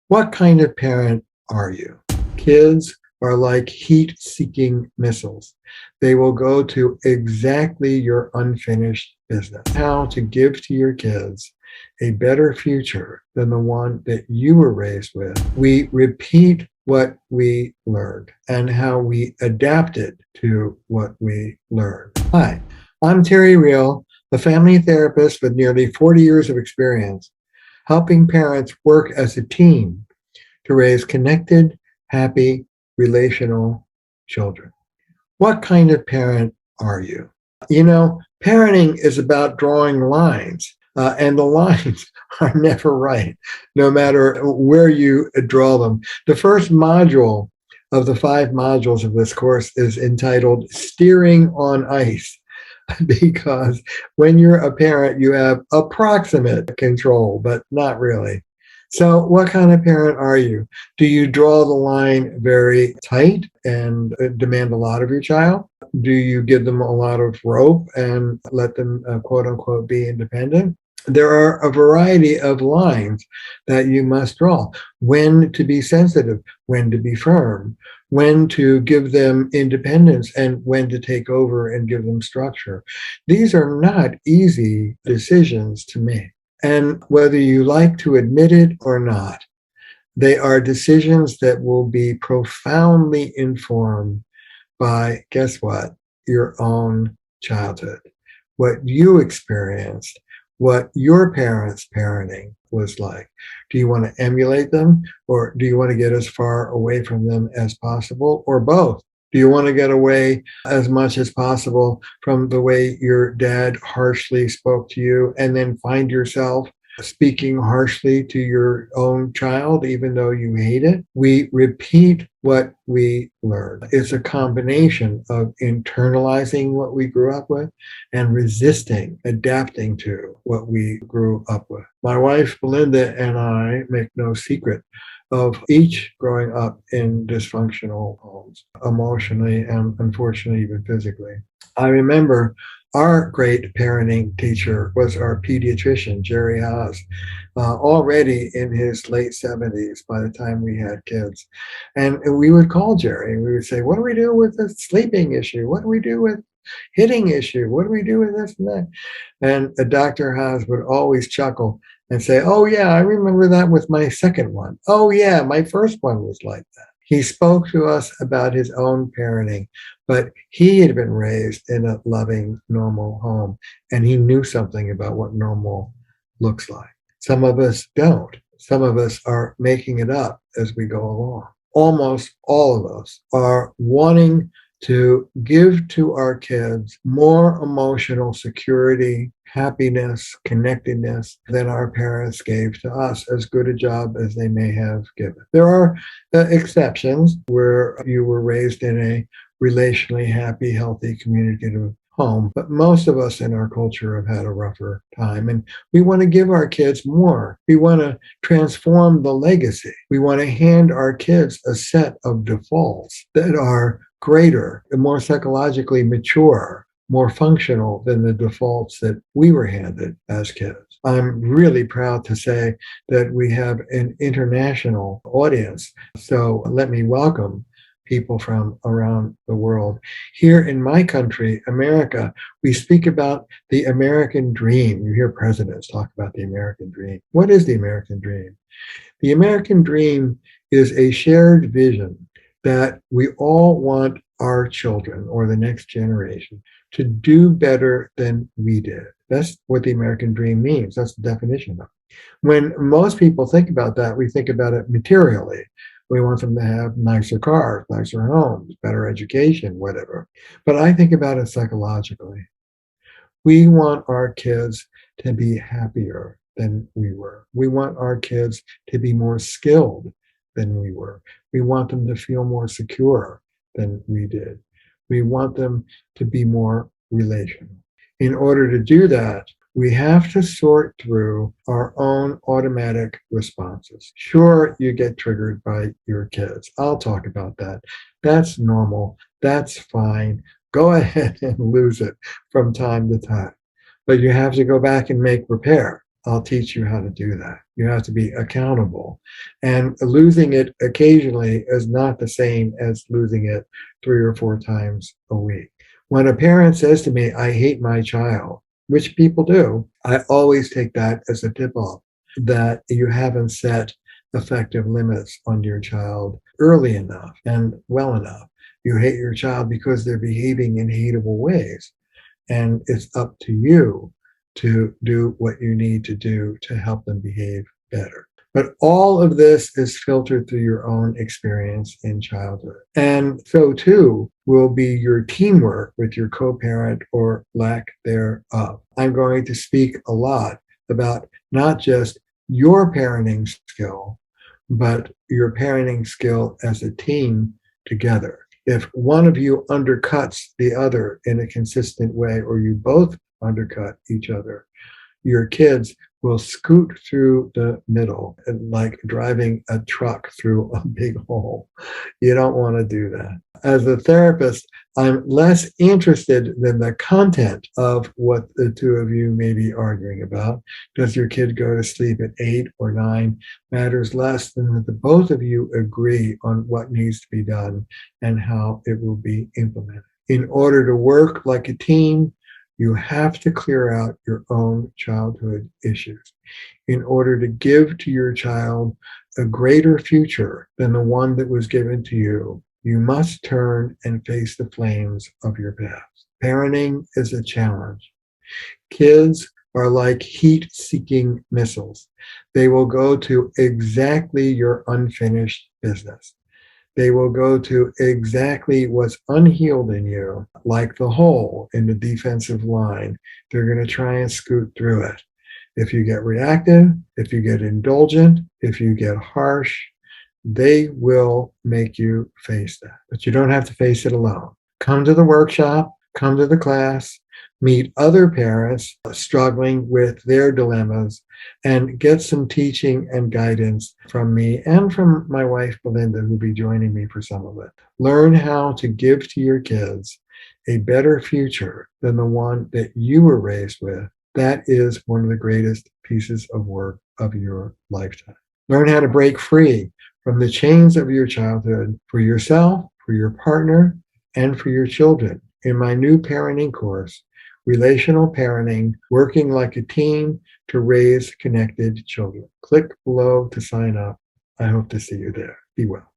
What kind of parent are you? Kids are like heat-seeking missiles. They will go to exactly your unfinished business. How to give to your kids a better future than the one that you were raised with. We repeat what we learned and how we adapted to what we learned. Hi, I'm Terry Real, a family therapist with nearly 40 years of experience, helping parents work as a team to raise connected, happy, relational children. What kind of parent are you? Parenting is about drawing lines, and the lines are never right, no matter where you draw them. The first module of the 5 modules of this course is entitled Steering on Ice, because when you're a parent, you have approximate control, but not really. So what kind of parent are you? Do you draw the line very tight and demand a lot of your child? Do you give them a lot of rope and let them, quote unquote, be independent? There are a variety of lines that you must draw. When to be sensitive, when to be firm, when to give them independence, and when to take over and give them structure. These are not easy decisions to make. And whether you like to admit it or not, they are decisions that will be profoundly informed by, guess what? Your own childhood, what you experienced, what your parents' parenting was like. Do you want to emulate them, or do you want to get as far away from them as possible, or both? Do you want to get away as much as possible from the way your dad harshly spoke to you and then find yourself speaking harshly to your own child, even though you hate it? We repeat what we learned. It's a combination of internalizing what we grew up with and resisting, adapting to what we grew up with. My wife, Belinda, and I make no secret of each growing up in dysfunctional homes, emotionally and unfortunately even physically. I remember our great parenting teacher was our pediatrician, Jerry Haas, already in his late 70s by the time we had kids. And we would call Jerry and we would say, what do we do with the sleeping issue? What do we do with hitting issue? What do we do with this and that? And Dr. Haas would always chuckle and say, oh yeah, I remember that with my second one. Oh yeah, my first one was like that. He spoke to us about his own parenting, but he had been raised in a loving, normal home, and he knew something about what normal looks like. Some of us don't. Some of us are making it up as we go along. Almost all of us are wanting to give to our kids more emotional security, happiness, connectedness than our parents gave to us, as good a job as they may have given. There are exceptions where you were raised in a relationally happy, healthy, communicative home, but most of us in our culture have had a rougher time, and we want to give our kids more. We want to transform the legacy. We want to hand our kids a set of defaults that are greater and more psychologically mature, more functional than the defaults that we were handed as kids. I'm really proud to say that we have an international audience. So let me welcome people from around the world. Here in my country, America, we speak about the American dream. You hear presidents talk about the American dream. What is the American dream? The American dream is a shared vision that we all want our children or the next generation to do better than we did. That's what the American dream means. That's the definition of it. When most people think about that, we think about it materially. We want them to have nicer cars, nicer homes, better education, whatever. But I think about it psychologically. We want our kids to be happier than we were. We want our kids to be more skilled than we were. We want them to feel more secure than we did. We want them to be more relational. In order to do that, we have to sort through our own automatic responses. Sure, you get triggered by your kids. I'll talk about that. That's normal. That's fine. Go ahead and lose it from time to time. But you have to go back and make repair. I'll teach you how to do that. You have to be accountable. And losing it occasionally is not the same as losing it 3 or 4 times a week. When a parent says to me, I hate my child, which people do, I always take that as a tip off that you haven't set effective limits on your child early enough and well enough. You hate your child because they're behaving in hateable ways. And it's up to you to do what you need to do to help them behave better. But all of this is filtered through your own experience in childhood. And so too will be your teamwork with your co-parent or lack thereof. I'm going to speak a lot about not just your parenting skill, but your parenting skill as a team together. If one of you undercuts the other in a consistent way, or you both undercut each other, your kids will scoot through the middle and like driving a truck through a big hole. You don't want to do that. As a therapist, I'm less interested than the content of what the two of you may be arguing about. Does your kid go to sleep at 8 or 9? Matters less than that the both of you agree on what needs to be done and how it will be implemented. In order to work like a team, you have to clear out your own childhood issues in order to give to your child a greater future than the one that was given to you. You must turn and face the flames of your past. Parenting is a challenge. Kids are like heat-seeking missiles. They will go to exactly your unfinished business. They will go to exactly what's unhealed in you, like the hole in the defensive line. They're going to try and scoot through it. If you get reactive, if you get indulgent, if you get harsh, they will make you face that. But you don't have to face it alone. Come to the workshop, come to the class, meet other parents struggling with their dilemmas, and get some teaching and guidance from me and from my wife, Belinda, who'll be joining me for some of it. Learn how to give to your kids a better future than the one that you were raised with. That is one of the greatest pieces of work of your lifetime. Learn how to break free from the chains of your childhood for yourself, for your partner, and for your children. In my new parenting course, Relational Parenting, Working Like a Team to Raise Connected Children. Click below to sign up. I hope to see you there. Be well.